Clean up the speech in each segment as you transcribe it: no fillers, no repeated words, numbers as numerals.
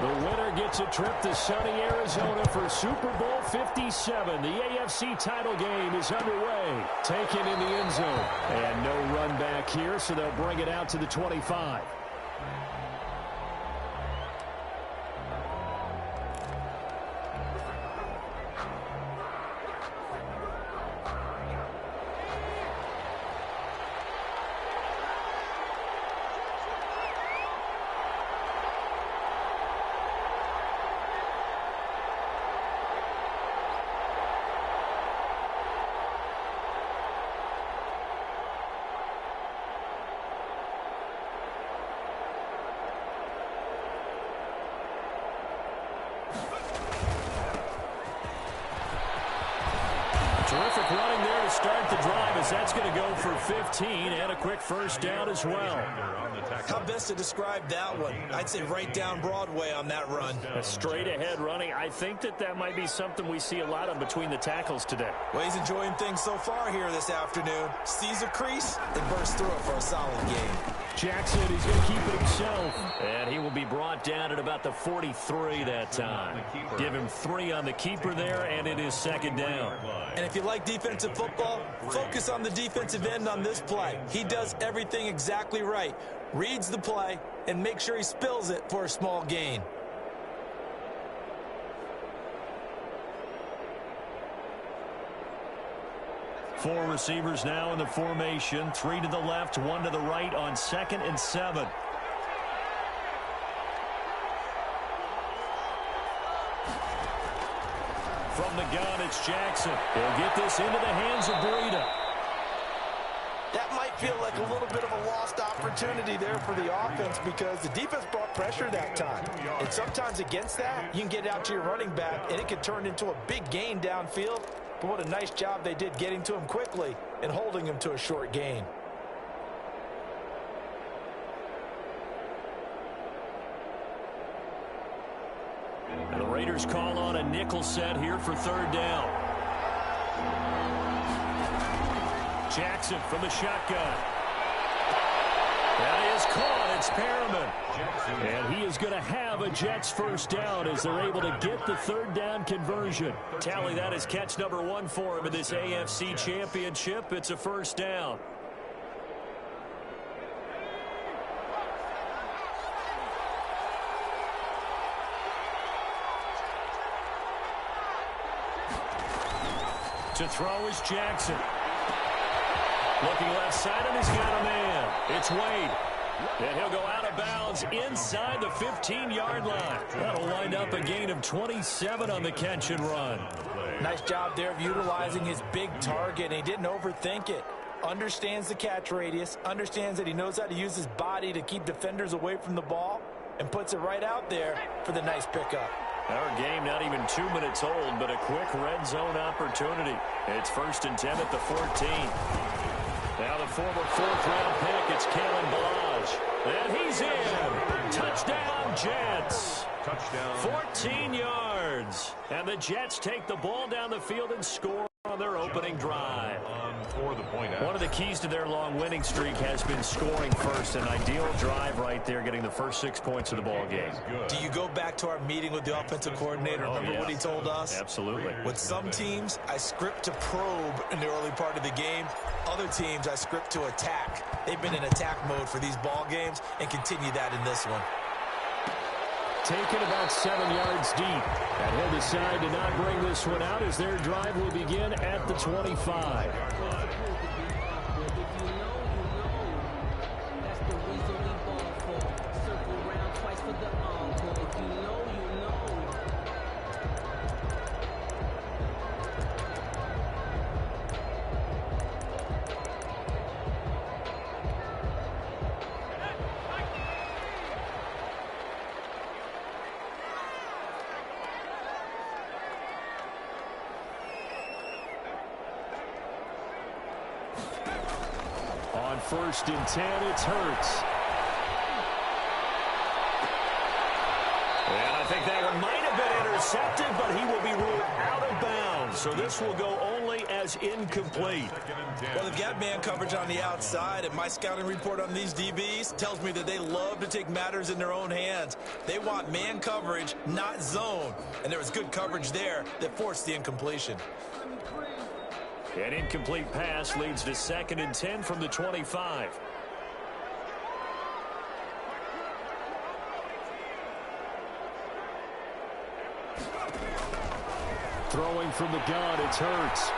The winner gets a trip to sunny Arizona for Super Bowl 57. The AFC title game is underway. Taken in the end zone. And no run back here, so they'll bring it out to the 25. Terrific running there to start the drive, as that's going to go for 15 and a quick first down as well. How best to describe that one? I'd say right down Broadway on that run. A straight ahead running. I think that might be something we see a lot of between the tackles today. Well, he's enjoying things so far here this afternoon. Sees a crease and bursts through it for a solid game. Jackson, he's going to keep it himself. And he will be brought down at about the 43 that time. Give him 3 on the keeper there, and it is second down. And if you like defensive football, focus on the defensive end on this play. He does everything exactly right. Reads the play and makes sure he spills it for a small gain. Four receivers now in the formation. 3 to the left, 1 to the right on 2nd and 7. From the gun, it's Jackson. He'll get this into the hands of Breida. That might feel like a little bit of a lost opportunity there for the offense because the defense brought pressure that time. And sometimes against that, you can get out to your running back, and it can turn into a big gain downfield. But what a nice job they did getting to him quickly and holding him to a short gain. And the Raiders call on a nickel set here for 3rd down. Jackson from the shotgun. That is caught. It's Perriman. And he is going to have a Jets first down as they're able to get the 3rd down conversion. Tally, that is catch number 1 for him in this AFC championship. It's a first down. To throw is Jackson. Looking left side, and he's got a man. It's Wade. And he'll go out of bounds inside the 15-yard line. That'll wind up a gain of 27 on the catch and run. Nice job there of utilizing his big target. He didn't overthink it. Understands the catch radius. Understands that he knows how to use his body to keep defenders away from the ball. And puts it right out there for the nice pickup. Our game not even 2 minutes old, but a quick red zone opportunity. It's 1st and 10 at the 14. Now the former 4th-round pick, it's Kalen Ballage. And he's in. Touchdown, Jets. Touchdown. 14 yards. And the Jets take the ball down the field and score on their opening drive. One of the keys to their long winning streak has been scoring first. An ideal drive right there, getting the first 6 points of the ball game. Do you go back to our meeting with the offensive coordinator? Remember what he told us? Absolutely. With some teams, I script to probe in the early part of the game. Other teams, I script to attack. They've been in attack mode for these ball games and continue that in this one. Taken about 7 yards deep. And he'll decide to not bring this one out as their drive will begin at the 25. On 1st and 10, it's Hurts. And I think that one might have been intercepted, but he will be ruled out of bounds. So this will go only as incomplete. Well, they've got man coverage on the outside, and my scouting report on these DBs tells me that they love to take matters in their own hands. They want man coverage, not zone. And there was good coverage there that forced the incompletion. An incomplete pass leads to 2nd and 10 from the 25. Throwing from the gun, it's Hurts.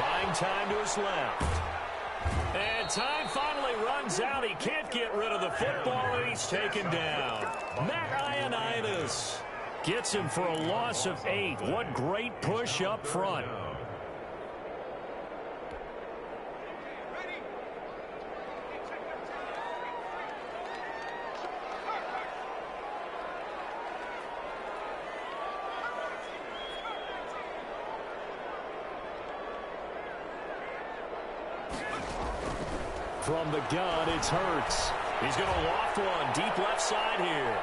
Buying time to his left. And time finally runs out. He can't get rid of the football, and he's taken down. Matt Ioannidis gets him for a loss of 8. What great push up front. From the gun, it's Hurts. He's going to loft one deep left side here.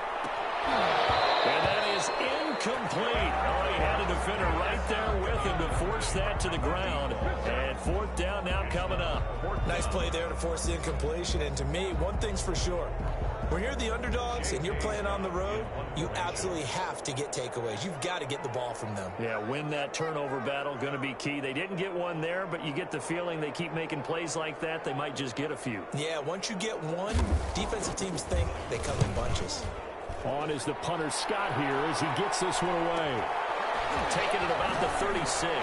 And that is incomplete. Oh, he had a defender right there with him to force that to the ground. And 4th down now coming up. Nice play there to force the incompletion. And to me, one thing's for sure. When you're the underdogs and you're playing on the road, you absolutely have to get takeaways. You've got to get the ball from them. Yeah, win that turnover battle, going to be key. They didn't get one there, but you get the feeling they keep making plays like that, they might just get a few. Yeah, once you get one, defensive teams think they come in bunches. On is the punter Scott here as he gets this one away. Taking it about the 36.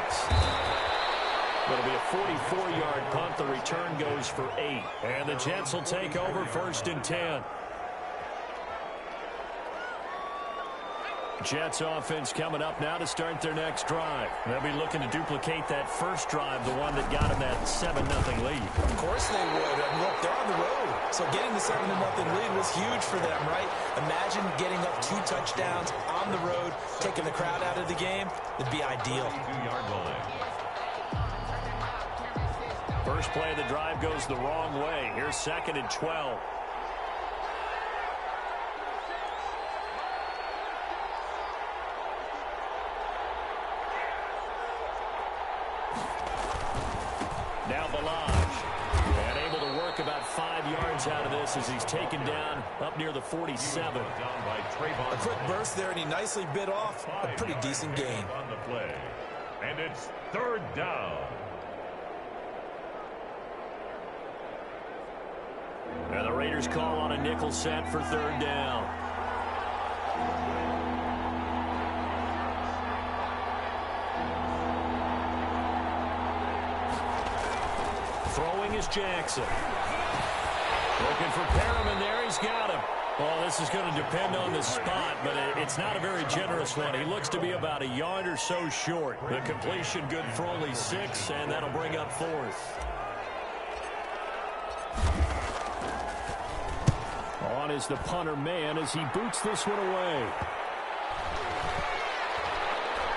It'll be a 44-yard punt. The return goes for 8. And the Jets will take over 1st and 10. Jets offense coming up now to start their next drive. They'll be looking to duplicate that first drive, the one that got them that 7-0 lead. Of course they would. And look, they're on the road. So getting the 7-0 lead was huge for them, right? Imagine getting up 2 touchdowns on the road, taking the crowd out of the game. It'd be ideal. First play of the drive goes the wrong way. Here's 2nd and 12. Now Balaj, and able to work about 5 yards out of this as he's taken down up near the 47. A quick burst there, and he nicely bit off a pretty decent gain. On the play. And it's 3rd down. And the Raiders call on a nickel set for 3rd down. Throwing is Jackson. Looking for Perriman there. He's got him. Well, this is going to depend on the spot, but it's not a very generous one. He looks to be about a yard or so short. The completion good for only 6, and that'll bring up 4th. On is the punter man as he boots this one away.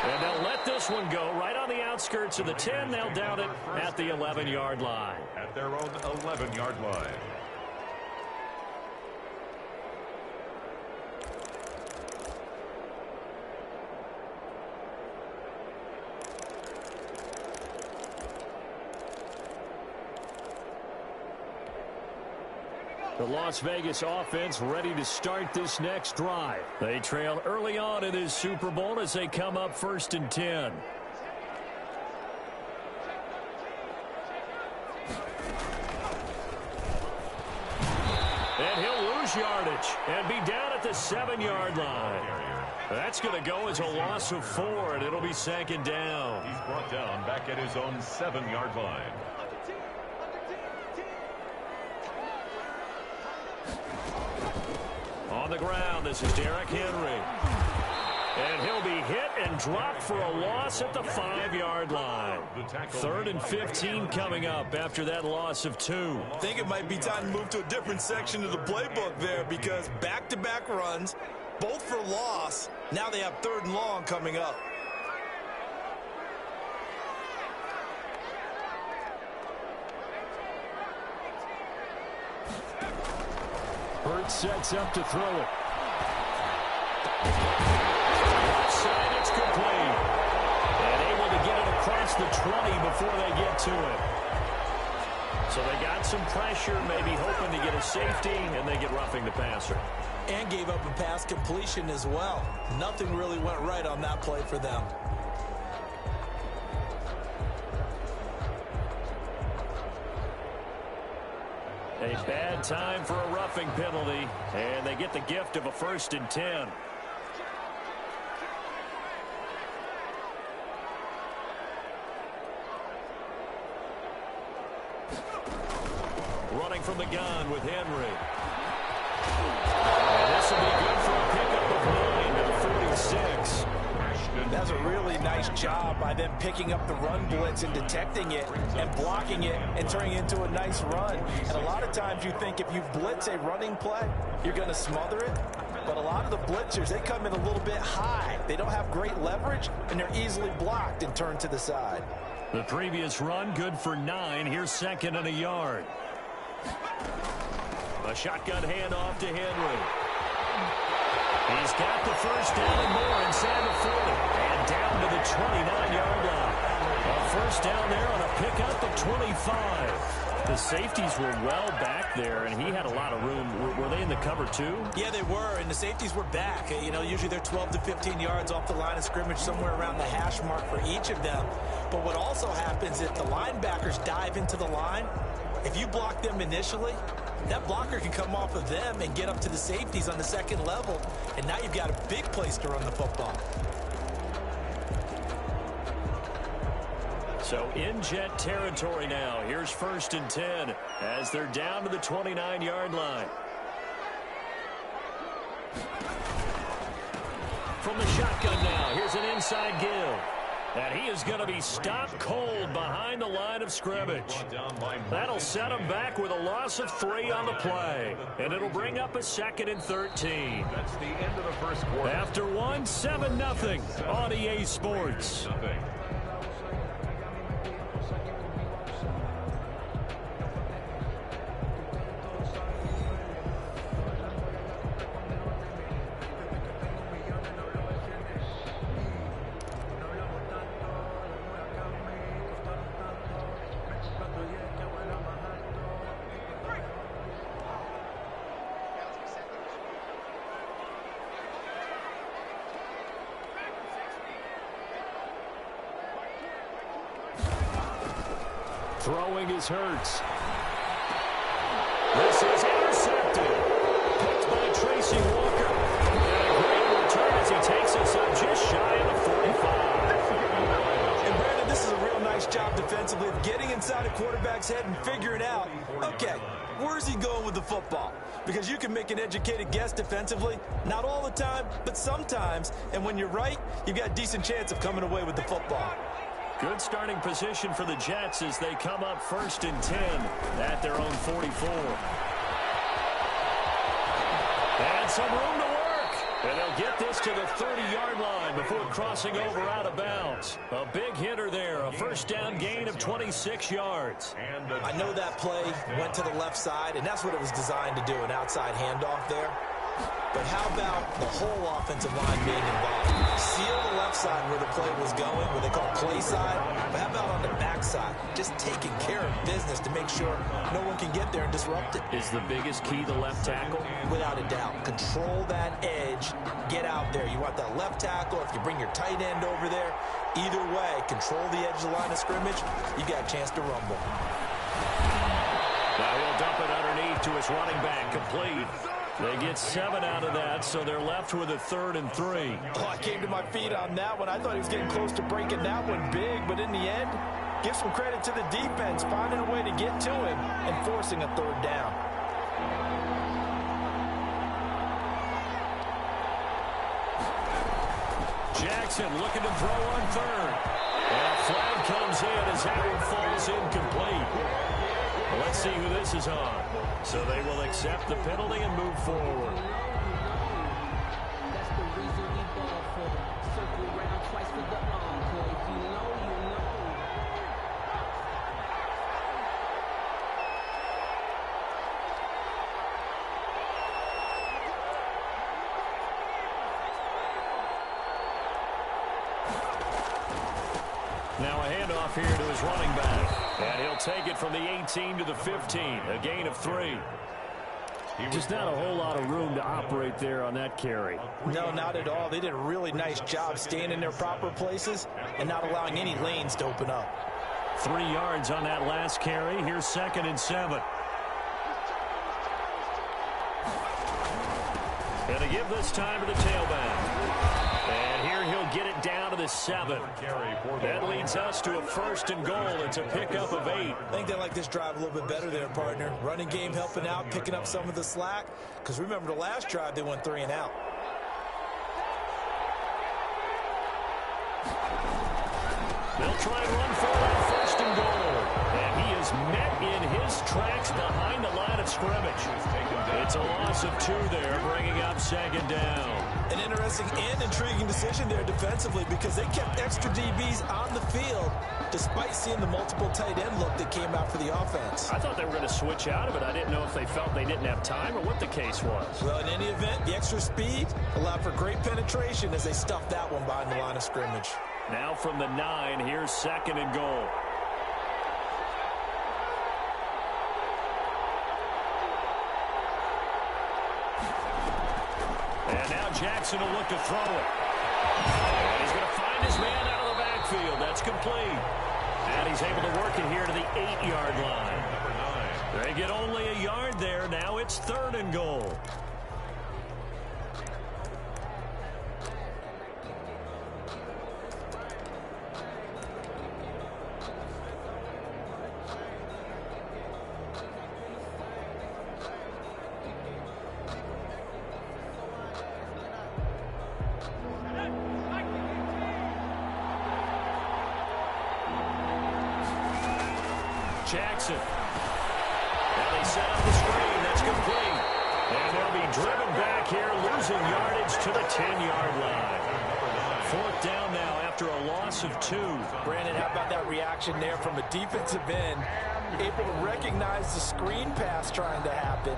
And they'll let this one go right on the outskirts of the 10. They'll down it at the 11-yard line. At their own 11-yard line. The Las Vegas offense ready to start this next drive. They trail early on in this Super Bowl as they come up 1st and 10. And he'll lose yardage and be down at the 7-yard line. That's going to go as a loss of 4, and it'll be 2nd down. He's brought down back at his own 7-yard line. On the ground, this is Derrick Henry. And he'll be hit and dropped for a loss at the 5-yard line. 3rd and 15 coming up after that loss of 2. I think it might be time to move to a different section of the playbook there because back-to-back runs, both for loss. Now they have 3rd and long coming up. Hurts sets up to throw it. past the 20 before they get to it. So they got some pressure, maybe hoping to get a safety, and they get roughing the passer. And gave up a pass completion as well. Nothing really went right on that play for them. A bad time for a roughing penalty, and they get the gift of a 1st and 10. Running from the gun with Henry. And this will be good for a pickup of 9 to the 46. That's a really nice job by them picking up the run blitz and detecting it and blocking it and turning it into a nice run. And a lot of times you think if you blitz a running play, you're going to smother it. But a lot of the blitzers, they come in a little bit high. They don't have great leverage, and they're easily blocked and turned to the side. The previous run, good for 9. Here's 2nd and a yard. A shotgun handoff to Henry. He's got the 1st down and more inside the 40. And down to the 29-yard line. A 1st down there on a pickup at 25. The safeties were well back there, and he had a lot of room. Were they in the cover too? Yeah, they were, and the safeties were back. You know, usually they're 12 to 15 yards off the line of scrimmage, somewhere around the hash mark for each of them. But what also happens if the linebackers dive into the line, if you block them initially, that blocker can come off of them and get up to the safeties on the 2nd level, and now you've got a big place to run the football. So in Jet territory now. Here's 1st and 10 as they're down to the 29-yard line. From the shotgun now, here's an inside give. And he is going to be stopped cold behind the line of scrimmage. That'll set him back with a loss of 3 on the play. And it'll bring up a 2nd and 13. That's the end of the 1st quarter. After 1, 7-0 on EA Sports. Throwing is Hurts. This is intercepted. Picked by Tracy Walker. And a great return as he takes us up just shy of the 45. And Brandon, this is a real nice job defensively of getting inside a quarterback's head and figuring out, okay, where's he going with the football? Because you can make an educated guess defensively, not all the time, but sometimes. And when you're right, you've got a decent chance of coming away with the football. Good starting position for the Jets as they come up 1st and 10 at their own 44. And some room to work. And they'll get this to the 30-yard line before crossing over out of bounds. A big hitter there, a 1st down gain of 26 yards. I know that play went to the left side, and that's what it was designed to do, an outside handoff there. But how about the whole offensive line being involved? Seal the left side where the play was going, what they call play side. But how about on the back side? Just taking care of business to make sure no one can get there and disrupt it. Is the biggest key the left tackle? Without a doubt. Control that edge. Get out there. You want that left tackle. If you bring your tight end over there, either way, control the edge of the line of scrimmage, you got a chance to rumble. Now he'll dump it underneath to his running back, complete. They get 7 out of that, so they're left with a 3rd and 3. Oh, I came to my feet on that one. I thought he was getting close to breaking that one big, but in the end, give some credit to the defense, finding a way to get to him and forcing a 3rd down. Jackson looking to throw on 3rd. And a flag comes in as that one falls incomplete. Let's see who this is on. So they will accept the penalty and move forward. That's the reason we ball for them. Circle around twice with the encore. If you know, you know. Now a handoff here to his running back. And he'll take it from the 18 to the 15. A gain of 3. Just not a whole lot of room to operate there on that carry. No, not at all. They did a really nice job staying in their proper places and not allowing any lanes to open up. 3 yards on that last carry. Here's 2nd and 7. And to give this time to the tailback. And here he'll get it down to the 7. That leads us to a 1st and goal. It's a pickup of 8. I think they like this drive a little bit better there, partner. Running game helping out, picking up some of the slack. Because remember the last drive, they went 3 and out. They'll try and run for that 1st and goal. And he is met in his tracks behind the line of scrimmage. It's a loss of 2 there, bringing up 2nd down. An interesting and intriguing decision there defensively because they kept extra DBs on the field despite seeing the multiple tight end look that came out for the offense. I thought they were going to switch out of it. I didn't know if they felt they didn't have time or what the case was. Well, in any event, the extra speed allowed for great penetration as they stuffed that one behind the line of scrimmage. Now from the 9, here's 2nd and goal. And now Jackson will look to throw it. And he's going to find his man out of the backfield. That's complete. And he's able to work it here to the 8-yard line. They get only a yard there. Now it's 3rd and goal. Jackson. Now they set up the screen. That's complete. And they'll be driven back here, losing yardage to the 10-yard line. 4th down now after a loss of 2. Brandon, how about that reaction there from a defensive end? Able to recognize the screen pass trying to happen.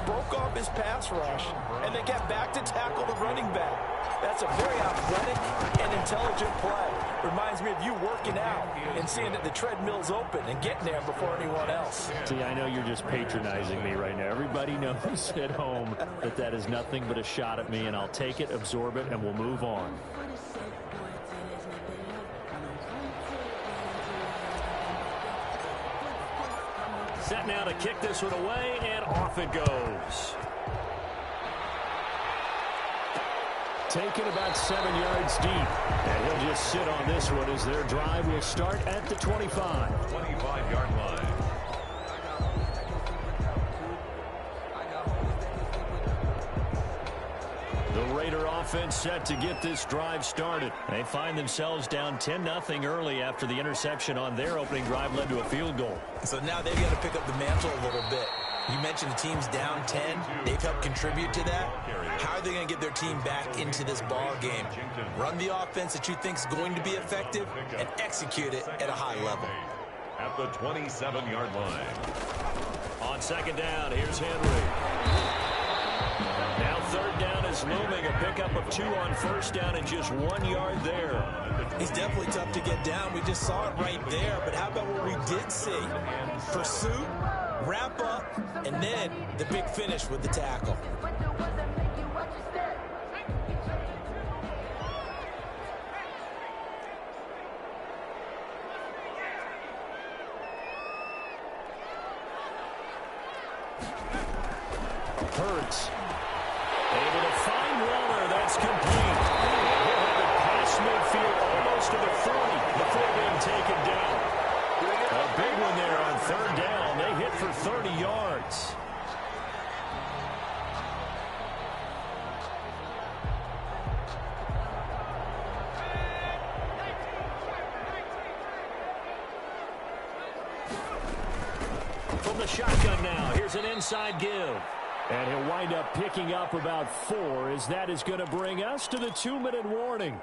Broke off his pass rush, and then got back to tackle the running back. That's a very athletic and intelligent play. Reminds me of you working out and seeing that the treadmill's open and getting there before anyone else. See, I know you're just patronizing me right now. Everybody knows at home that that is nothing but a shot at me, and I'll take it, absorb it, and we'll move on. Set now to kick this one away, and off it goes. Taken about 7 yards deep. And he'll just sit on this one as their drive will start at the 25. 25-yard line. The Raider offense set to get this drive started. They find themselves down 10-0 early after the interception on their opening drive led to a field goal. So now they've got to pick up the mantle a little bit. You mentioned the team's down 10. They've helped contribute to that. How are they going to get their team back into this ball game? Run the offense that you think is going to be effective and execute it at a high level. At the 27-yard line. On 2nd down, here's Henry. Now 3rd down is looming. A pickup of 2 on 1st down and just 1 yard there. He's definitely tough to get down. We just saw it right there. But how about what we did see? Pursuit, wrap up, and then the big finish with the tackle. Hurts. Able to find Waller. That's complete. And he'll have it past midfield almost to the 40 before being taken down. A big one there on 3rd down. They hit for 30 yards. From the shotgun now, here's an inside give. And he'll wind up picking up about 4 as that is going to bring us to the 2-minute warning.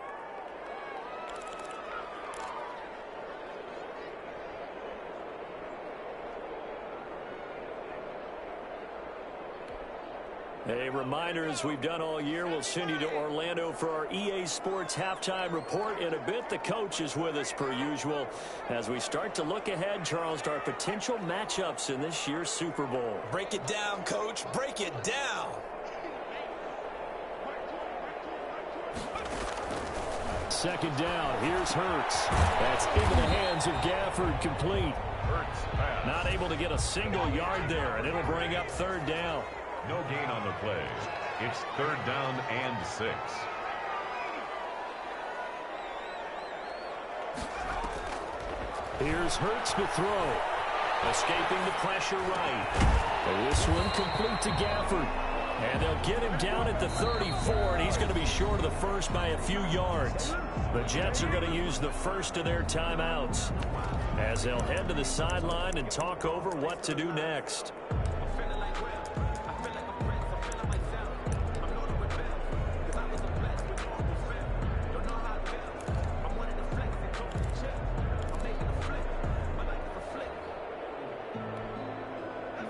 A A reminder, as we've done all year, we'll send you to Orlando for our EA Sports halftime report in a bit. The coach is with us per usual as we start to look ahead, Charles, to our potential matchups in this year's Super Bowl. Break it down, Coach. Break it down. Second down. Here's Hurts. That's into the hands of Gafford, complete. Not able to get a single yard there, and it'll bring up third down. No gain on the play. It's third down and 6. Here's Hurts to throw. Escaping the pressure right. And this one complete to Gafford. And they'll get him down at the 34, and he's going to be short of the first by a few yards. The Jets are going to use the first of their timeouts as they'll head to the sideline and talk over what to do next.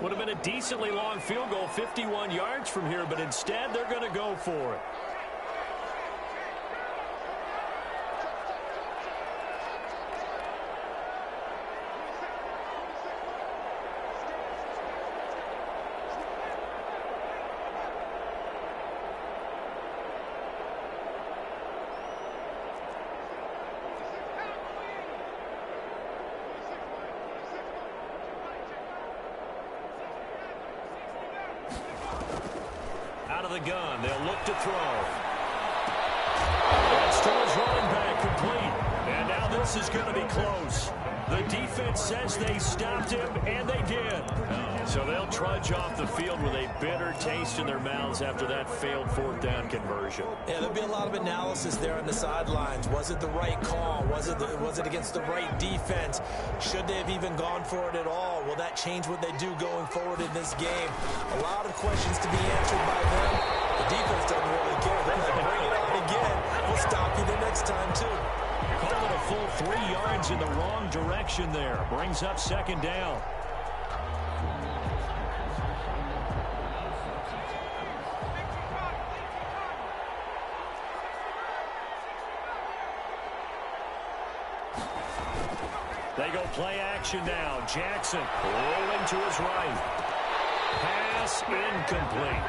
Would have been a decently long field goal, 51 yards from here, but instead they're going to go for it. Out of the gun, they'll look to throw. That's to his running back, complete. And now this is going to be close. The defense says they stopped him, and they did. So they'll trudge off the field with a bitter taste in their mouths after that failed fourth down conversion. Yeah, there'll be a lot of analysis there on the sidelines. Was it the right call? Was it against the right defense? Should they have even gone for it at all? Will that change what they do going forward in this game? A lot of questions to be answered by them. The defense doesn't really care. They're going to bring it on again. We'll stop you the next time, too. Called it a full 3 yards in the wrong direction there. Brings up second down. They go play action now. Jackson rolling to his right. Pass incomplete.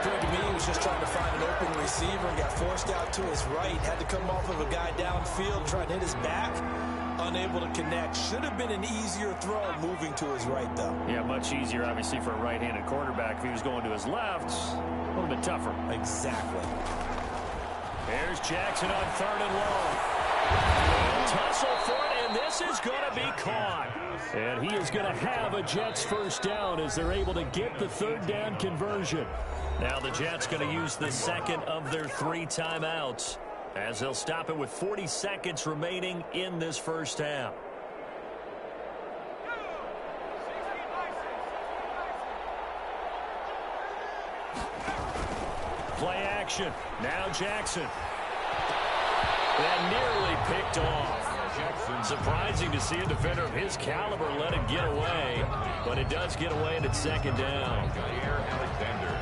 Appeared to me he was just trying to find an open receiver and got forced out to his right. Had to come off of a guy downfield, trying to hit his back. Unable to connect. Should have been an easier throw moving to his right, though. Yeah, much easier, obviously, for a right-handed quarterback. If he was going to his left, a little bit tougher. Exactly. There's Jackson on third and long. They'll tussle for it, and this is going to be caught. And he is going to have a Jets first down as they're able to get the third down conversion. Now the Jets going to use the second of their 3 timeouts as they'll stop it with 40 seconds remaining in this first half. Play action. Now Jackson. And nearly picked off. Surprising to see a defender of his caliber let it get away, but it does get away and it's second down. Alexander.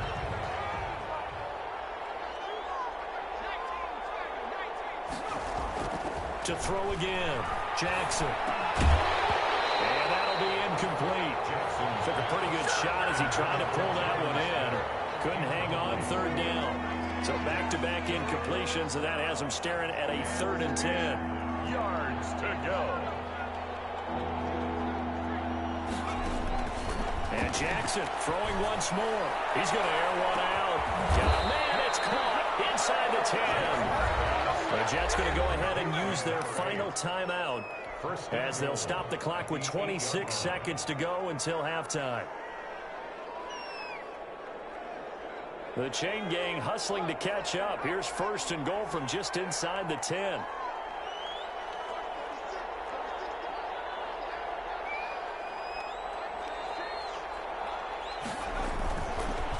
To throw again, Jackson. And that'll be incomplete. Took a pretty good shot as he tried to pull that one in. Couldn't hang on, third down. So back-to-back incompletions, and that has him staring at a 3rd and 10. Yards to go. And Jackson throwing once more. He's going to air one out. Oh, man, it's caught inside the 10. The Jets going to go ahead and use their final timeout as they'll stop the clock with 26 seconds to go until halftime. The chain gang hustling to catch up. Here's first and goal from just inside the 10.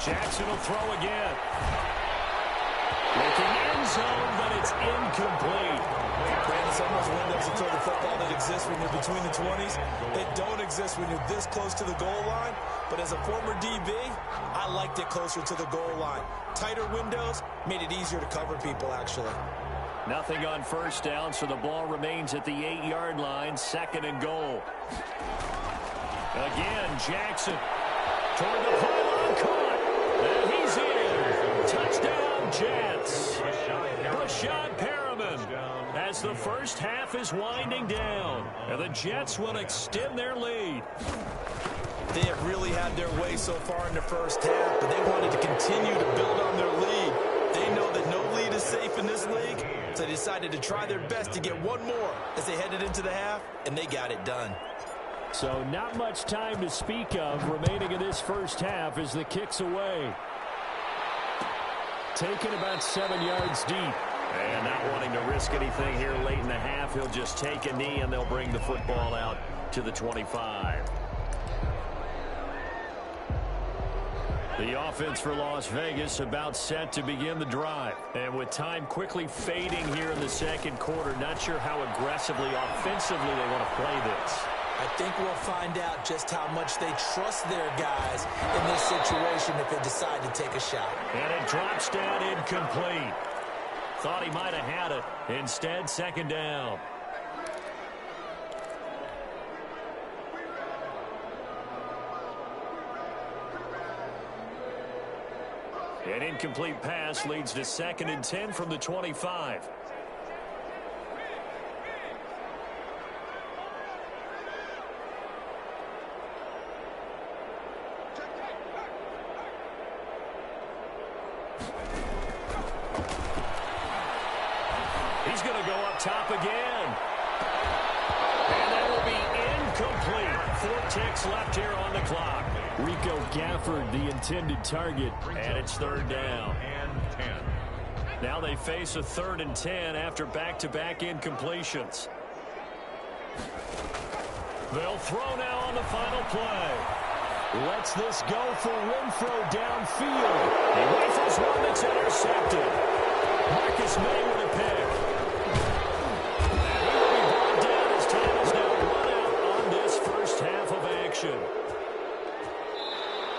Jackson will throw again. Looking end zone, but it's incomplete. Brandon some of those windows to throw the football that exist when you're between the 20s, they don't exist when you're this close to the goal line. But as a former DB, I liked it closer to the goal line. Tighter windows made it easier to cover people, actually. Nothing on first down, so the ball remains at the 8-yard line, 2nd and goal. Again, Jackson toward the pylon, caught, and he's in. Touchdown, Jets. Rashad Perriman, as the first half is winding down, and the Jets will extend their lead. They have really had their way so far in the first half, but they wanted to continue to build on their lead. They know that no lead is safe in this league, so they decided to try their best to get one more as they headed into the half, and they got it done. So not much time to speak of remaining in this first half as the kick's away. Taken about 7 yards deep. And not wanting to risk anything here late in the half, he'll just take a knee, and they'll bring the football out to the 25. The offense for Las Vegas about set to begin the drive. And with time quickly fading here in the second quarter, not sure how aggressively, offensively they want to play this. I think we'll find out just how much they trust their guys in this situation if they decide to take a shot. And it drops down incomplete. Thought he might have had it. Instead, 2nd down. An incomplete pass leads to 2nd and 10 from the 25. He's going to go up top again. And that will be incomplete. 4 ticks left here on the clock. Rico Gafford, the intended target. And it's 3rd down. And 10. Now they face a 3rd and 10 after back-to-back incompletions. They'll throw now on the final play. Lets this go for Renfro downfield. He rifles one that's intercepted. Marcus May with a pick. And he will be brought down as time is now run out on this first half of action.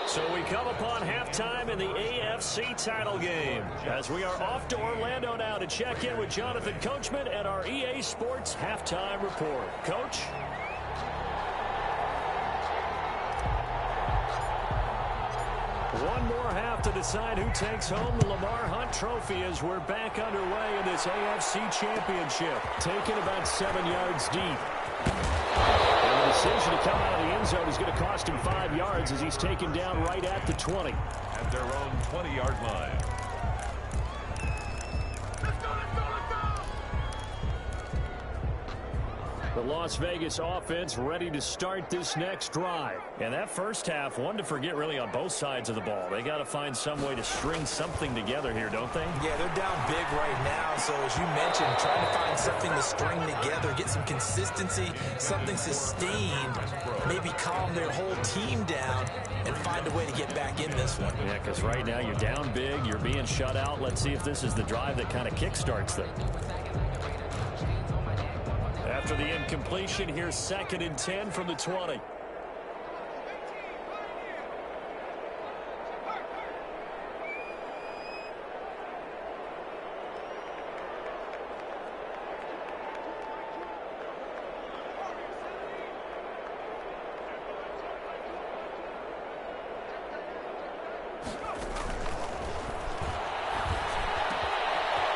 So we come upon halftime in the AFC title game as we are off to Orlando now to check in with Jonathan Coachman at our EA Sports Halftime Report. Coach? One more half to decide who takes home the Lamar Hunt Trophy as we're back underway in this AFC Championship. Taken about 7 yards deep. And the decision to come out of the end zone is going to cost him 5 yards as he's taken down right at the 20. At their own 20-yard line. The Las Vegas offense ready to start this next drive. And that first half, one to forget really on both sides of the ball. They got to find some way to string something together here, don't they? Yeah, they're down big right now. So as you mentioned, trying to find something to string together, get some consistency, something sustained, maybe calm their whole team down and find a way to get back in this one. Yeah, because right now you're down big, you're being shut out. Let's see if this is the drive that kind of kickstarts them. After the incompletion, here's 2nd and 10 from the 20.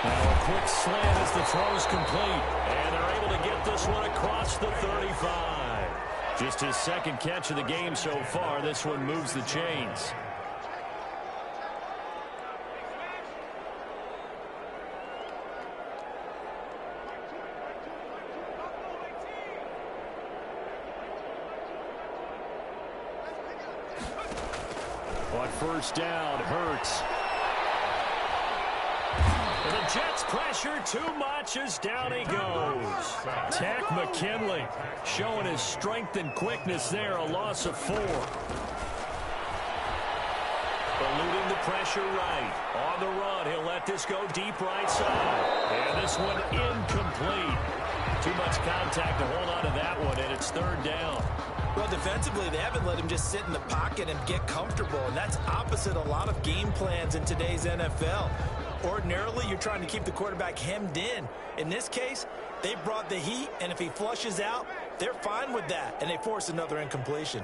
Now a quick slant as the throw's complete. And they're able to get this one across the 35. Just his 2nd catch of the game so far. This one moves the chains. On first down, Hurts. And the Jets pressure too much as down he goes. Tack McKinley showing his strength and quickness there, a loss of 4. Eluding the pressure right. On the run, he'll let this go deep right side. And this one incomplete. Too much contact to hold on to that one, and it's third down. Well, defensively, they haven't let him just sit in the pocket and get comfortable, and that's opposite a lot of game plans in today's NFL. Ordinarily, you're trying to keep the quarterback hemmed in. In this case, they brought the heat, and if he flushes out, they're fine with that, and they force another incompletion.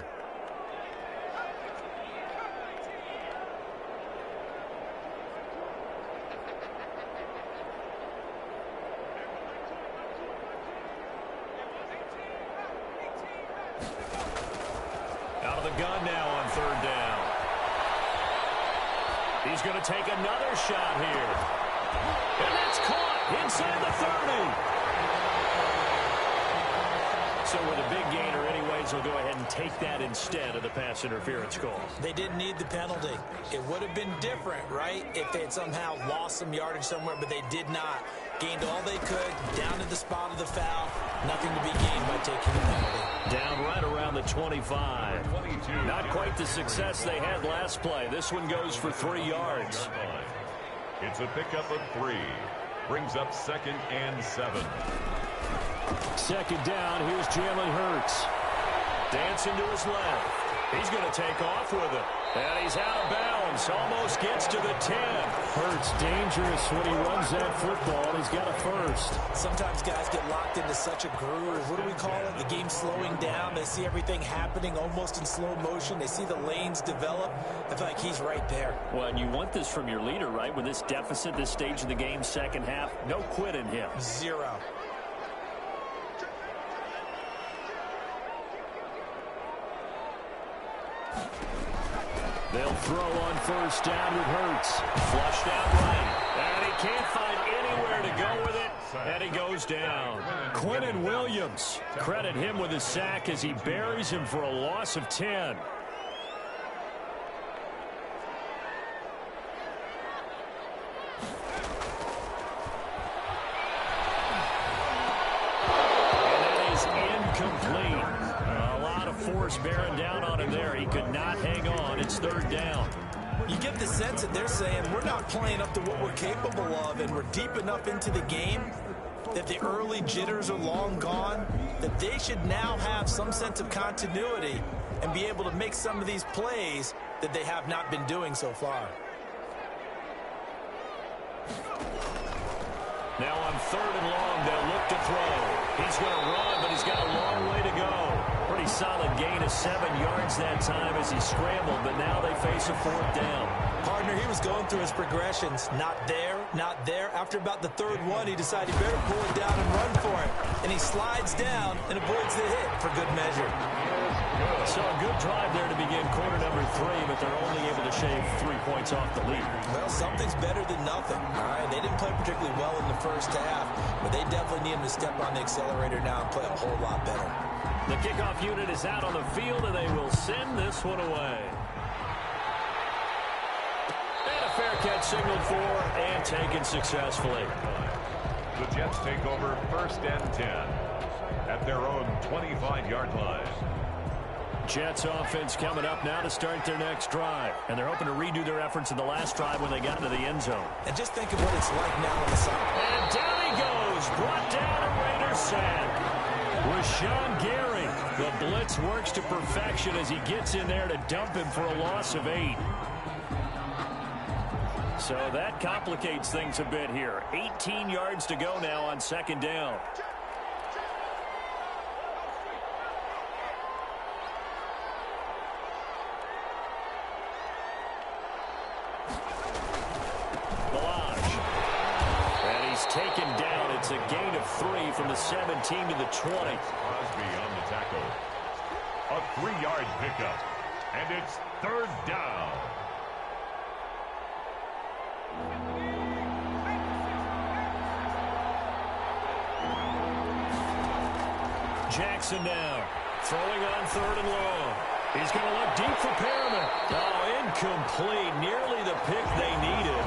Out of the gun now on third down. He's going to take another shot here. And that's caught inside the 30. So with a big gainer anyways, we'll go ahead and take that instead of the pass interference call. They didn't need the penalty. It would have been different, right, if they had somehow lost some yardage somewhere, but they did not. Gained all they could, down to the spot of the foul. Nothing to be gained by taking the penalty. Down right around the 25. 22. Not quite the success they had last play. This one goes for 3 yards. It's a pickup of 3. Brings up 2nd and 7. Second down, here's Jalen Hurts. Dancing to his left. He's going to take off with it. And he's out of bounds. Almost gets to the 10. Hurts dangerous when he runs that football. He's got a first. Sometimes guys get locked into such a groove. What do we call it? The game slowing down. They see everything happening almost in slow motion. They see the lanes develop. I feel like he's right there. Well, and you want this from your leader, right? With this deficit, this stage of the game, second half, no quit in him. 0. They'll throw on first down with Hurts. Flushed out right. And he can't find anywhere to go with it. And he goes down. Quinnen Williams. Credit him with his sack as he buries him for a loss of 10. Bearing down on him there. He could not hang on. It's third down. You get the sense that they're saying we're not playing up to what we're capable of, and we're deep enough into the game that the early jitters are long gone, that they should now have some sense of continuity and be able to make some of these plays that they have not been doing so far. Now on third and long, they'll look to throw. He's going to run, but he's got a long way to go. Pretty solid gain of 7 yards that time as he scrambled, but now they face a fourth down. Partner, he was going through his progressions. Not there, not there. After about the third one, he decided he better pull it down and run for it. And he slides down and avoids the hit for good measure. So a good drive there to begin quarter number 3, but they're only able to shave 3 points off the lead. Well, something's better than nothing. All right, they didn't play particularly well in the first half, but they definitely need him to step on the accelerator now and play a whole lot better. The kickoff unit is out on the field, and they will send this one away. And a fair catch signaled for and taken successfully. The Jets take over 1st and 10 at their own 25-yard line. Jets offense coming up now to start their next drive. And they're hoping to redo their efforts in the last drive when they got into the end zone. And just think of what it's like now on the side. And down he goes. Brought down a Raider sack. Rashawn Gary. The blitz works to perfection as he gets in there to dump him for a loss of 8. So that complicates things a bit here. 18 yards to go now on second down. Taken down. It's a gain of 3 from the 17 to the 20. Crosby on the tackle. A 3-yard pickup. And it's third down. Jackson now. Throwing on third and long. He's going to look deep for Perriman. Oh, incomplete. Nearly the pick they needed.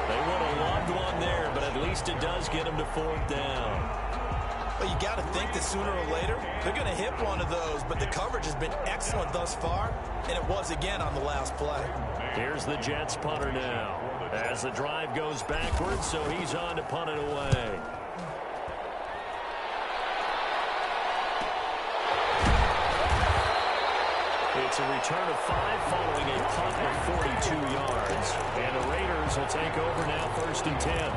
They would have loved one there, but at least it does get them to fourth down. Well, you got to think that sooner or later, they're going to hit one of those, but the coverage has been excellent thus far, and it was again on the last play. Here's the Jets punter now. As the drive goes backwards, so he's on to punt it away. It's a return of 5 following a punt of 42 yards. And the Raiders will take over now, 1st and 10.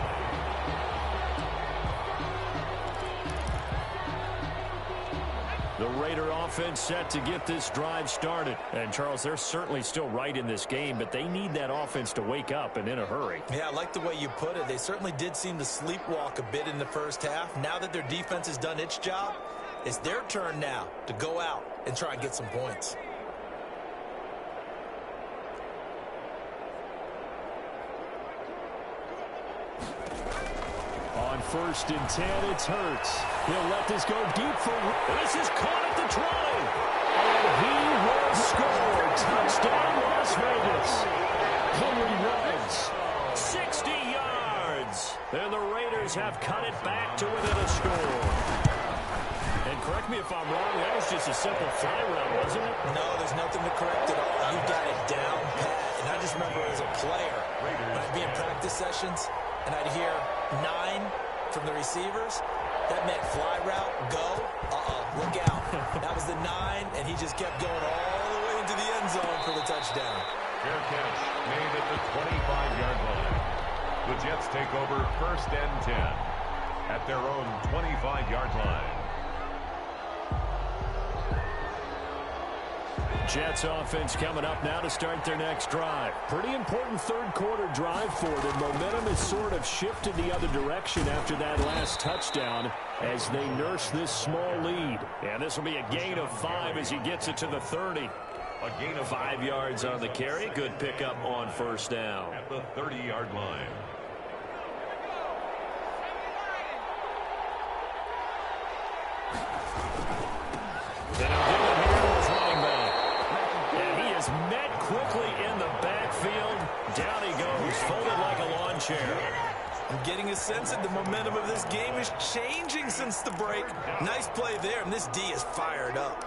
The Raider offense set to get this drive started. And, Charles, they're certainly still right in this game, but they need that offense to wake up and in a hurry. Yeah, I like the way you put it. They certainly did seem to sleepwalk a bit in the first half. Now that their defense has done its job, it's their turn now to go out and try and get some points. On 1st and 10, it's Hurts. He'll let this go deep for... This is caught at the 20. And he will score. Touchdown, Las Vegas. Henry runs 60 yards. And the Raiders have cut it back to within a score. And correct me if I'm wrong, that was just a simple fly route, wasn't it? No, there's nothing to correct at all. You got it down pat. And I just remember as a player, when I'd be in practice sessions, and I'd hear 9 from the receivers, that meant fly route, go, look out. That was the 9, and he just kept going all the way into the end zone for the touchdown. Fair catch made at the 25-yard line. The Jets take over 1st and 10 at their own 25-yard line. Jets offense coming up now to start their next drive. Pretty important 3rd quarter drive for them. Momentum has sort of shifted the other direction after that last touchdown as they nurse this small lead. And this will be a gain of 5 as he gets it to the 30. A gain of 5 yards on the carry. Good pickup on 1st down. at the 30-yard line. Met quickly in the backfield. Down he goes, folded like a lawn chair. I'm getting a sense that the momentum of this game is changing since the break. Nice play there, and this D is fired up.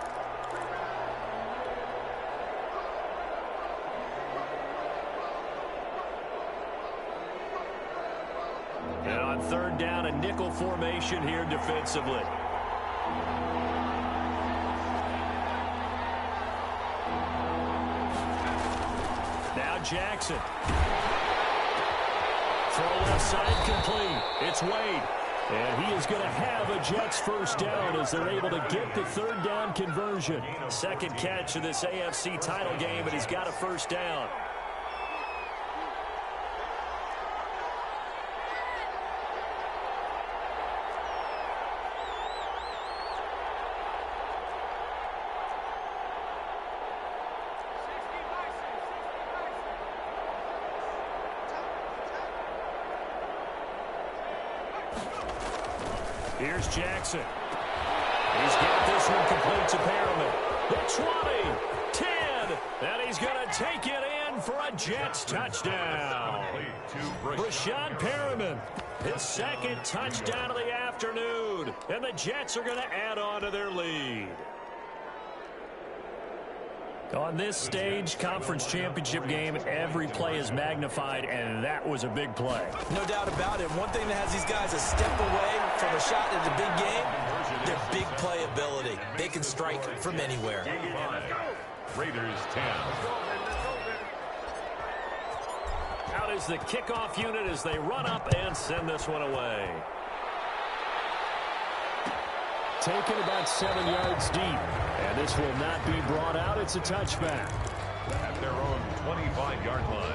And on 3rd down, a nickel formation here defensively. Jackson. Throw left side complete. It's Wade. And he is going to have a Jets 1st down as they're able to get the 3rd down conversion. 2nd catch of this AFC title game, and he's got a 1st down. Here's Jackson. He's got this one complete to Perriman. The 20, 10, and he's going to take it in for a Jets touchdown. Brashad Perriman, his 2nd touchdown of the afternoon, and the Jets are going to add on to their lead. On this stage, conference championship game, every play is magnified, and that was a big play. No doubt about it. One thing that has these guys a step away from a shot at the big game, their big play ability. They can strike from anywhere. Raiders 10. Out is the kickoff unit as they run up and send this one away. Taken about 7 yards deep. And this will not be brought out. It's a touchback. At their own 25-yard line.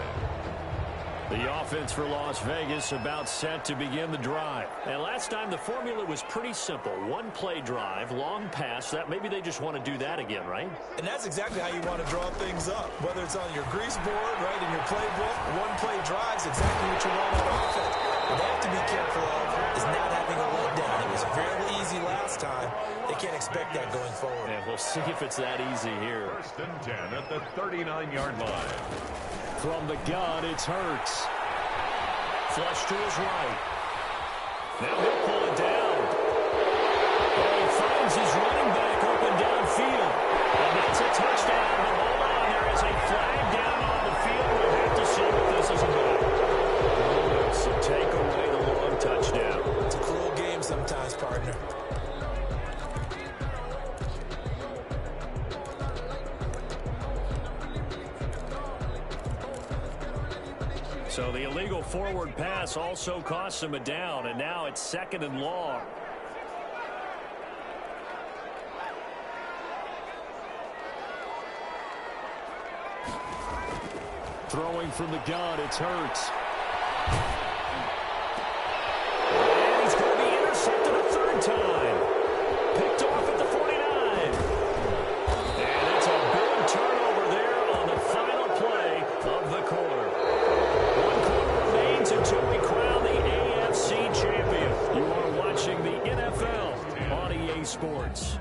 The offense for Las Vegas about set to begin the drive. And last time the formula was pretty simple. 1-play drive, long pass. That maybe they just want to do that again, right? And that's exactly how you want to draw things up. Whether it's on your grease board, right, in your playbook, 1-play drives exactly what you want on offense. What they have to be careful of is not having a letdown. It was fairly easy last time. They can't expect that going forward. And we'll see if it's that easy here. 1st and 10 at the 39-yard line. From the gun, it's Hurts. Flush to his right. Now he'll pull it down. And he finds his running back open downfield. And that's a touchdown. But hold on, there is a flag down on the field. We'll have to see what this is about. So take away the long touchdown. It's a cruel game sometimes, partner. illegal forward pass also costs him a down, and now it's 2nd and long. Throwing from the gun, it's Hurts. And he's going to be intercepted a 3rd time. Picked off at the 49. And it's a big turnover there on the final play of the quarter. 1 quarter remains until we crown the AFC champion. You are watching the NFL on EA Sports.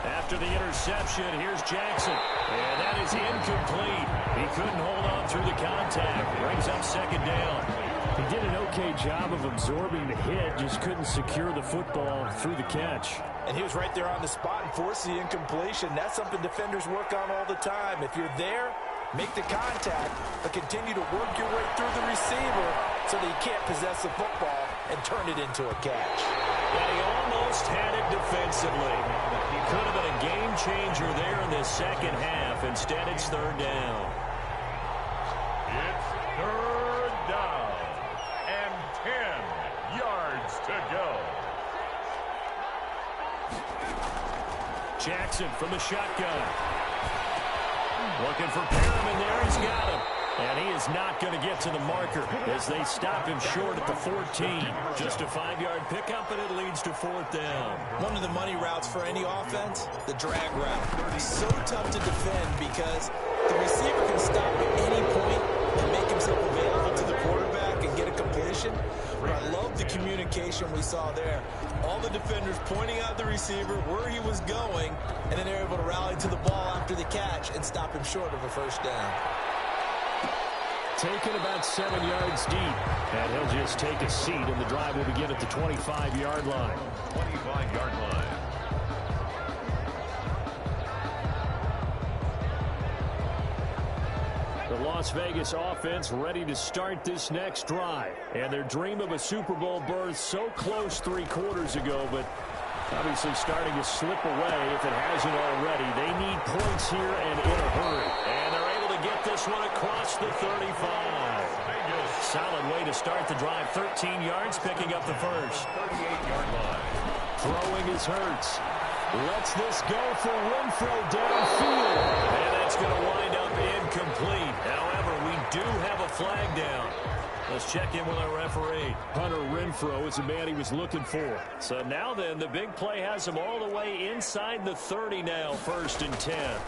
After the interception, here's Jackson. And that is incomplete. He couldn't hold on through the contact. Brings up 2nd down. He did an okay job of absorbing the hit, just couldn't secure the football through the catch. And he was right there on the spot and forced the incompletion. That's something defenders work on all the time. If you're there, make the contact, but continue to work your way through the receiver so that you can't possess the football and turn it into a catch. And he almost had it defensively. He could have been a game changer there in the 2nd half. Instead, it's 3rd down. It's 3rd down and 10 yards to go. Jackson from the shotgun. Looking for Perriman there. He's got him. And he is not going to get to the marker as they stop him short at the 14. Just a 5-yard pickup, and it leads to 4th down. One of the money routes for any offense, the drag route. It's so tough to defend because the receiver can stop at any point and make himself available to the quarterback and get a completion. But I love the communication we saw there. All the defenders pointing out the receiver, where he was going, and then they're able to rally to the ball after the catch and stop him short of a 1st down. Taken about 7 yards deep, and he'll just take a seat, and the drive will begin at the 25-yard line. 25-yard line. The Las Vegas offense ready to start this next drive, and their dream of a Super Bowl berth so close 3 quarters ago, but obviously starting to slip away if it hasn't already. They need points here and in a hurry, and they're able to get this one across the 35. Solid way to start the drive. 13 yards, picking up the first. 38-yard line. Throwing is Hurts. Lets this go for Renfro downfield. And that's going to wind up incomplete. However, we do have a flag down. Let's check in with our referee. Hunter Renfro is the man he was looking for. So now then, the big play has him all the way inside the 30 now, 1st and 10.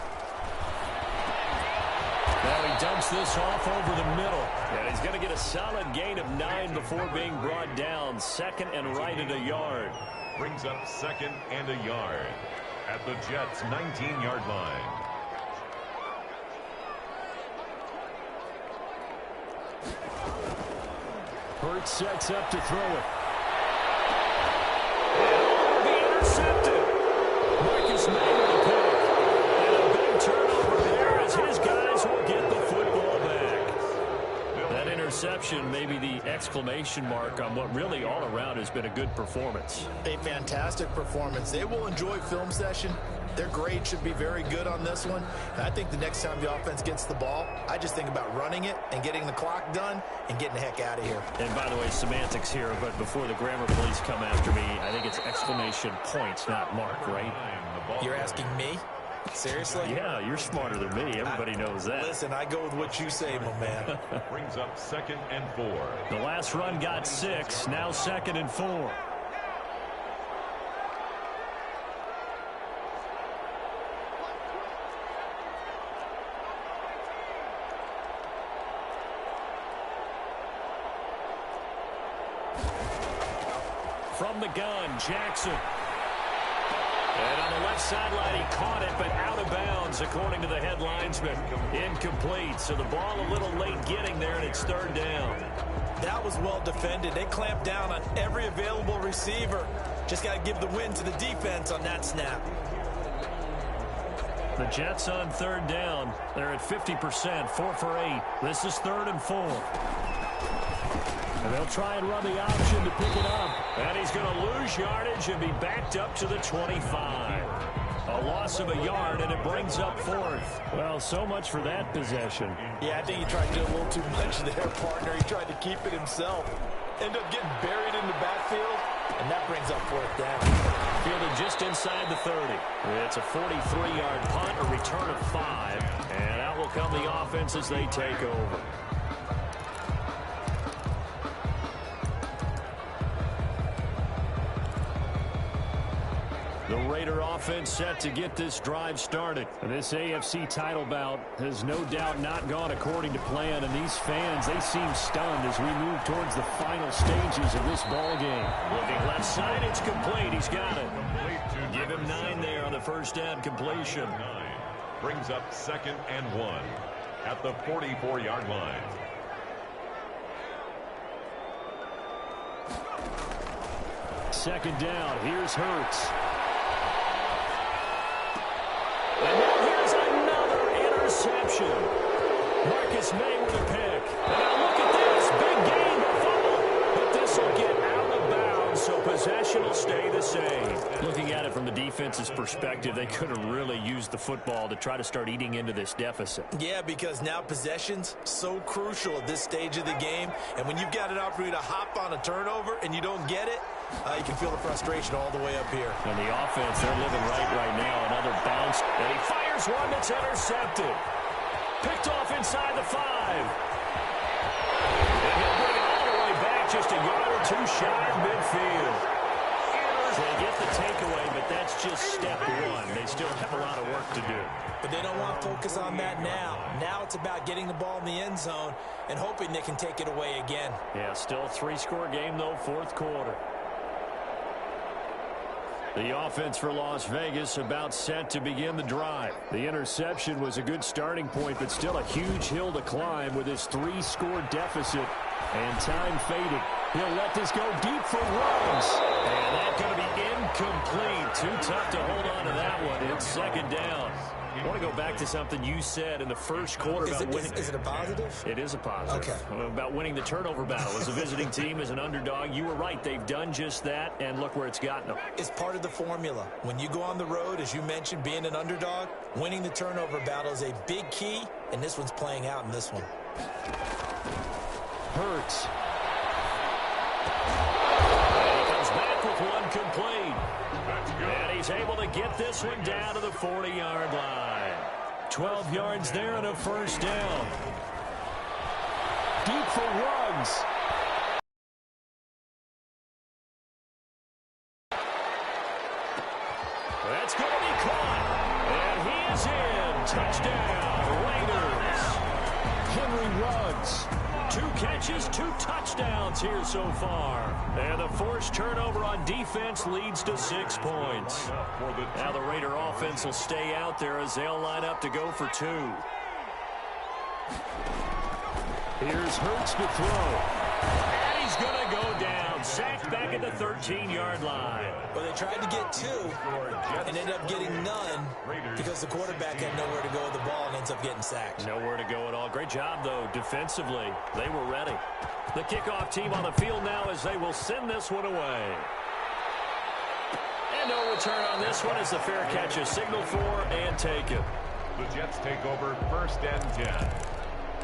Now he dumps this off over the middle. And he's going to get a solid gain of 9 before being brought down. 2nd and right at a yard. Brings up 2nd and a yard at the Jets' 19-yard line. Hurts sets up to throw it. And will be intercepted. Marcus May with the pick. And a big turnover there as his guys will get the football back. That interception may be the exclamation mark on what really all around has been a good performance. A fantastic performance. They will enjoy film session. Their grade should be very good on this one. And I think the next time the offense gets the ball, I just think about running it and getting the clock done and getting the heck out of here. And by the way, semantics here, but before the grammar police come after me, I think it's exclamation points, not mark, right? You're asking me? Seriously? Yeah, you're smarter than me. Everybody knows that. Listen, I go with what you say, my man. Brings up 2nd and 4. The last run got 6, now 2nd and 4. From the gun, Jackson. And on the left sideline, he caught it, but out of bounds, according to the head linesman. Incomplete, so the ball a little late getting there, and it's 3rd down. That was well defended. They clamped down on every available receiver. Just got to give the win to the defense on that snap. The Jets on 3rd down. They're at 50%, 4 for 8. This is 3rd and 4. And they'll try and run the option to pick it up. And he's going to lose yardage and be backed up to the 25. A loss of a yard, and it brings up fourth. Well, so much for that possession. Yeah, I think he tried to do a little too much there, partner. He tried to keep it himself. End up getting buried in the backfield, and that brings up fourth down. Fielded just inside the 30. It's a 43-yard punt, a return of 5. And out will come the offense as they take over. The Raider offense set to get this drive started. And this AFC title bout has no doubt not gone according to plan. And these fans, they seem stunned as we move towards the final stages of this ball game. Looking left side, it's complete. He's got it. Give him 9 there on the first down completion. 9 brings up 2nd and 1 at the 44-yard line. Second down. Here's Hurts. And now here's another interception. Marcus May with a pick. And now look at this. Big gain, fumble. But this will get out of bounds, so possession will stay the same. Looking at it from the defense's perspective, they could have really used the football to try to start eating into this deficit. Yeah, because now possession's so crucial at this stage of the game. And when you've got an opportunity to hop on a turnover and you don't get it, you can feel the frustration all the way up here. And the offense, they're living right now. Another bounce. And he fires one that's intercepted. Picked off inside the 5. And he'll bring it all the way back just a yard or 2 shy of midfield. So they get the takeaway, but that's just step 1. They still have a lot of work to do. But they don't want to focus on that now. Now it's about getting the ball in the end zone and hoping they can take it away again. Yeah, still a 3-score game, though, fourth quarter. The offense for Las Vegas about set to begin the drive. The interception was a good starting point, but still a huge hill to climb with his 3-score deficit. And time faded. He'll let this go deep for Ruggs. And that's going to be incomplete. Too tough to hold on to that one. It's second down. I want to go back to something you said in the first quarter about winning. Is it a positive? It is a positive. Okay. About winning the turnover battle. As a visiting team, as an underdog, you were right. They've done just that, and look where it's gotten them. It's part of the formula. When you go on the road, as you mentioned, being an underdog, winning the turnover battle is a big key, and this one's playing out in this one. Hurts. And he comes back with one complete. And he's able to get this one down to the 40-yard line. 12 yards there and a first down. Deep for Ruggs. That's going to be caught. And he is in. Touchdown, Raiders. Henry Ruggs. 2 catches, 2 touchdowns here so far. And the forced turnover on defense leads to 6 points. Now the Raider offense will stay out there as they'll line up to go for 2. Here's Hurts to throw. And he's going to go down. Sacked back at the 13-yard line. Well, they tried to get 2 and ended up getting none because the quarterback had nowhere to go with the ball and ends up getting sacked. Nowhere to go at all. Great job, though, defensively. They were ready. The kickoff team on the field now as they will send this one away. And no return on this one as the fair catch is signaled for and taken. The Jets take over 1st and 10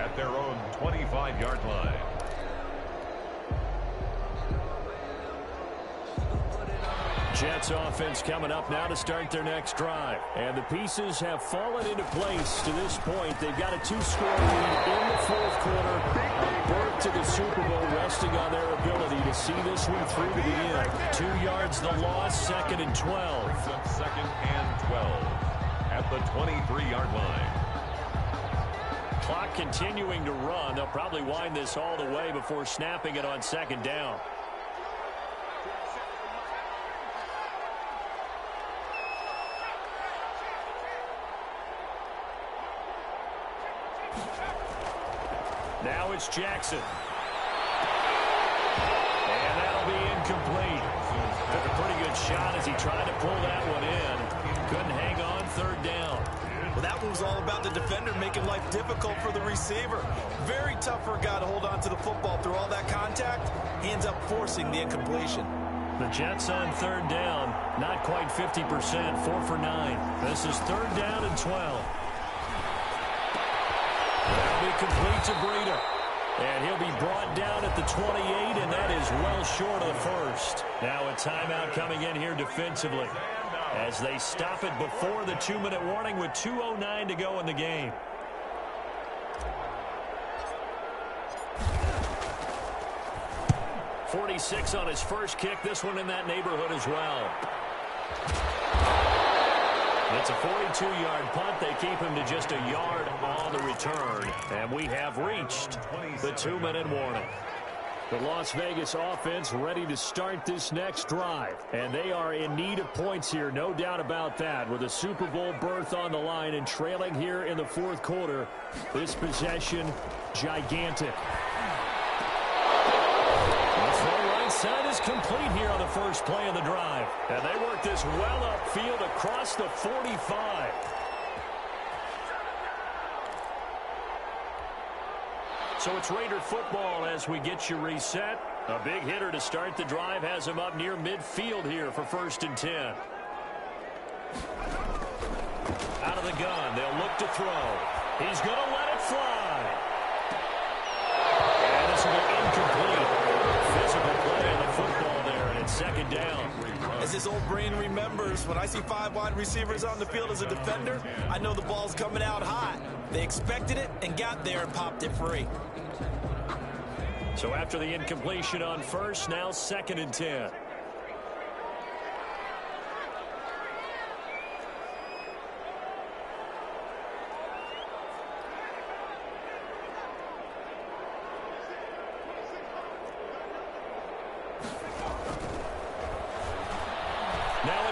at their own 25-yard line. Jets offense coming up now to start their next drive. And the pieces have fallen into place to this point. They've got a 2-score lead in the fourth quarter. A berth to the Super Bowl resting on their ability to see this one through to the end. 2 yards the loss, 2nd and 12. Brings up 2nd and 12 at the 23-yard line. Clock continuing to run. They'll probably wind this all the way before snapping it on 2nd down. Now it's Jackson. And that'll be incomplete. Took a pretty good shot as he tried to pull that one in. Couldn't hang on 3rd down. Well, that blocking is all about the defender making life difficult for the receiver. Very tough for a guy to hold on to the football through all that contact. He ends up forcing the incompletion. The Jets on third down, not quite 50%, 4 for 9. This is third down and 12. That'll be complete to Breida. And he'll be brought down at the 28, and that is well short of the first. Now a timeout coming in here defensively as they stop it before the 2-minute warning with 2:09 to go in the game. .46 on his first kick. This one in that neighborhood as well. It's a 42-yard punt. They keep him to just a yard on the return. And we have reached the 2-minute warning. The Las Vegas offense ready to start this next drive. And they are in need of points here, no doubt about that. With a Super Bowl berth on the line and trailing here in the fourth quarter. This possession, gigantic. Side is complete here on the first play of the drive. And they work this well upfield across the 45. So it's Raider football as we get you reset. A big hitter to start the drive has him up near midfield here for 1st and 10. Out of the gun, they'll look to throw. He's going to let it fly. And this will be incomplete. Physical play on the football there, and it's 2nd down. As his old brain remembers, when I see 5 wide receivers on the field as a defender, I know the ball's coming out hot. They expected it and got there and popped it free. So after the incompletion on first, now 2nd and 10.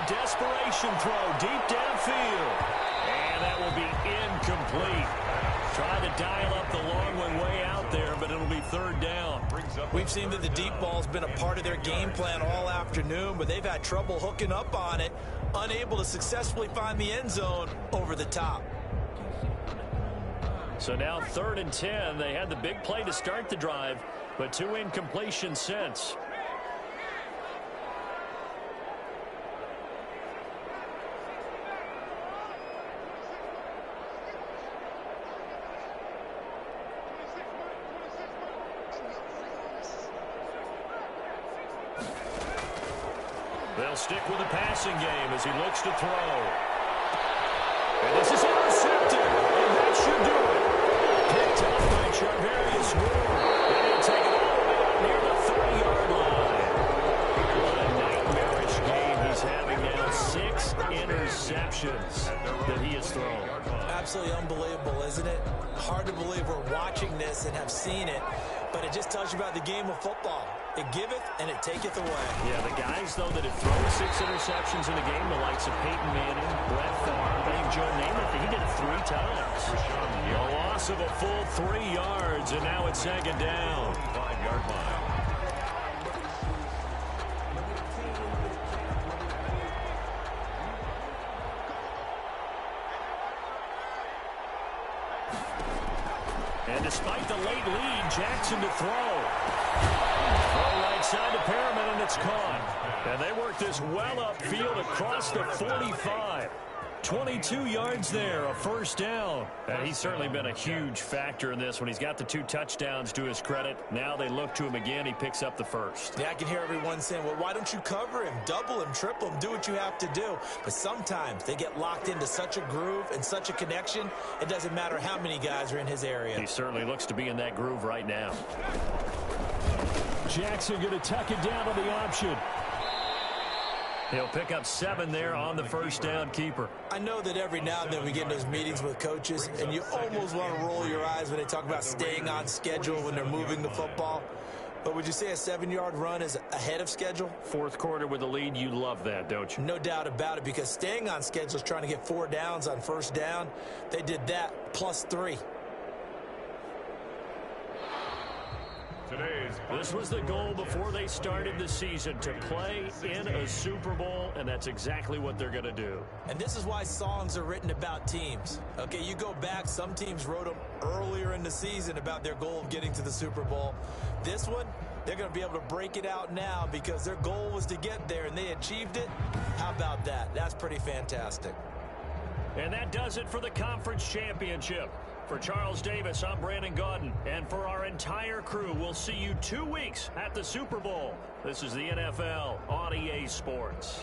Desperation throw deep downfield. And that will be incomplete. Trying to dial up the long one way out there, but it'll be 3rd down. We've seen that the deep ball's been a part of their game plan all afternoon, but they've had trouble hooking up on it, unable to successfully find the end zone over the top. So now 3rd and 10. They had the big play to start the drive, but 2 incompletions since. They'll stick with the passing game as he looks to throw. And this is intercepted. And that should do it. Picked up by Charvarius Ward. And he'll take it all the way up near the 30-yard line. What a nightmarish game he's having now. 6 interceptions that he has thrown. Absolutely unbelievable, isn't it? Hard to believe we're watching this and have seen it. But it just tells you about the game of football. It giveth and it taketh away. Yeah, the guys, though, that have thrown 6 interceptions in a game, the likes of Peyton Manning, Brett Favre, I think Joe Namath, he did it 3 times. A loss of a full 3 yards, and now it's 2nd down. 5-yard line. And despite the late lead, Jackson to throw. Throw right side to Perriman, and it's caught. And they work this well upfield across the 45. 22 yards there, a 1st down. And he's certainly been a huge factor in this when he's got the 2 touchdowns to his credit. Now they look to him again. He picks up the 1st. Yeah, I can hear everyone saying, well, why don't you cover him, double him, triple him, do what you have to do. But sometimes they get locked into such a groove and such a connection, it doesn't matter how many guys are in his area. He certainly looks to be in that groove right now. Jackson going to tuck it down on the option. He'll pick up 7 there on the 1st down keeper. I know that every now and then we get in those meetings with coaches, and you almost want to roll your eyes when they talk about staying on schedule when they're moving the football. But would you say a 7-yard run is ahead of schedule? 4th quarter with the lead, you love that, don't you? No doubt about it, because staying on schedule is trying to get 4 downs on 1st down. They did that plus 3. This was the goal before they started the season, to play in a Super Bowl, and that's exactly what they're going to do. And this is why songs are written about teams. Okay, you go back, some teams wrote them earlier in the season about their goal of getting to the Super Bowl. This one, they're going to be able to break it out now because their goal was to get there, and they achieved it. How about that? That's pretty fantastic. And that does it for the conference championship. For Charles Davis, I'm Brandon Gaudin. And for our entire crew, we'll see you 2 weeks at the Super Bowl. This is the NFL on EA Sports.